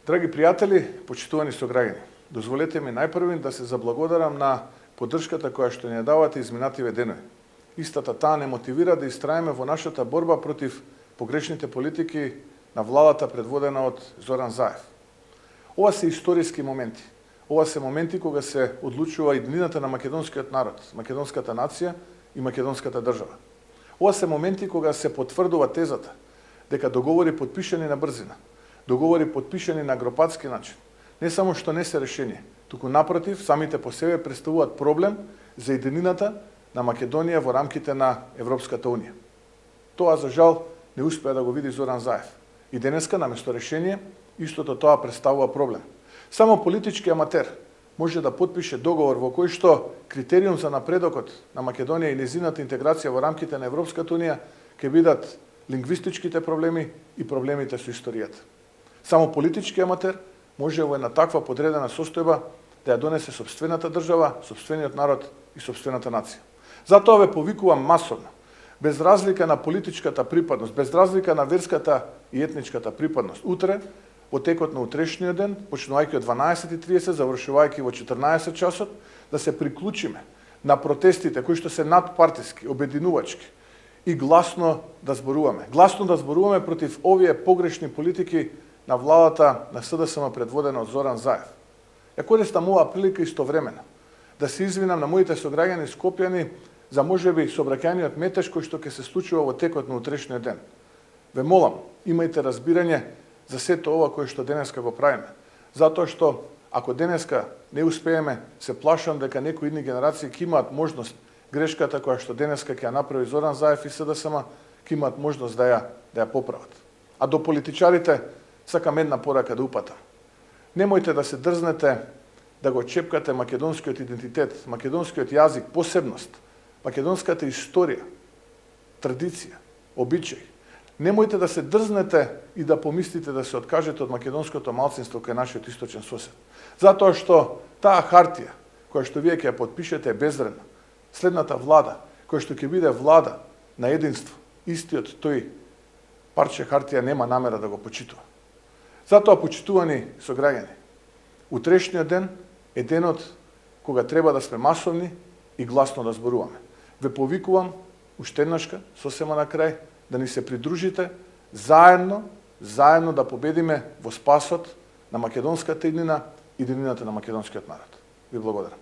Драги пријатели, почитувани сограѓани, дозволете ми најпрвин да се заблагодарам на поддршката која што ни ја давате изминативе денови. Истата таа не мотивира да истраеме во нашата борба против погрешните политики на владата предводена од Зоран Заев. Ова се историски моменти. Ова се моменти кога се одлучува иднината на македонскиот народ, македонската нација и македонската држава. Ова се моменти кога се потврдува тезата дека договори потпишани на брзина, договори потпишани на гропатски начин, не само што не се решение, туку напротив, самите по себе представуваат проблем за единината на Македонија во рамките на Европската Унија. Тоа, за жал, не успеа да го види Зоран Заев. И денеска, наместо решение, истото тоа представува проблем. Само политички аматер може да потпише договор во кој што критериум за напредокот на Македонија и незината интеграција во рамките на Европската Унија ќе бидат лингвистичките проблеми и проблемите со историјата. Само политички аматер може во една таква подредена состојба да ја донесе сопствената држава, сопствениот народ и сопствената нација. Затоа ве повикувам масовно, без разлика на политичката припадност, без разлика на верската и етничката припадност. Утре, во текот на утрешниот ден, почнувајќи од 12:30, завршувајќи во 14 часот, да се приклучиме на протестите кои што се надпартиски, обединувачки и гласно да зборуваме. Гласно да зборуваме против овие погрешни политики на владата на СДСМ предводена од Зоран Заев. Ја користам оваа прилика истовремено да се извинам на моите сограѓани Скопјани за можеби сообраќајниот метеж кој што ќе се случува во текот на утрешниот ден. Ве молам, имајте разбирање за сето ова кое што денеска го правиме. Затоа што ако денеска не успееме, се плашам дека некои идни генерации ќе имаат можност грешката која што денеска ќе ја направи Зоран Заев и СДСМ, ќе имаат можност да ја поправат. А до политичарите сакам една порака да упатам. Немојте да се дрзнете да го чепкате македонскиот идентитет, македонскиот јазик, посебност, македонската историја, традиција, обичај. Немојте да се дрзнете и да помислите да се откажете од македонското малцинство кај нашиот источен сосед. Затоа што таа хартија, која што вие ќе ја потпишете, е безвредна. Следната влада, која што ќе биде влада на единство, истиот тој парче хартија нема намера да го почитува. Затоа, почитувани сограѓани, утрешниот ден е денот кога треба да сме масовни и гласно да зборуваме. Ве повикувам уште еднашка, сосема на крај, да ни се придружите заедно да победиме во спасот на македонската иднина и иднината на македонскиот народ. Ви благодарам.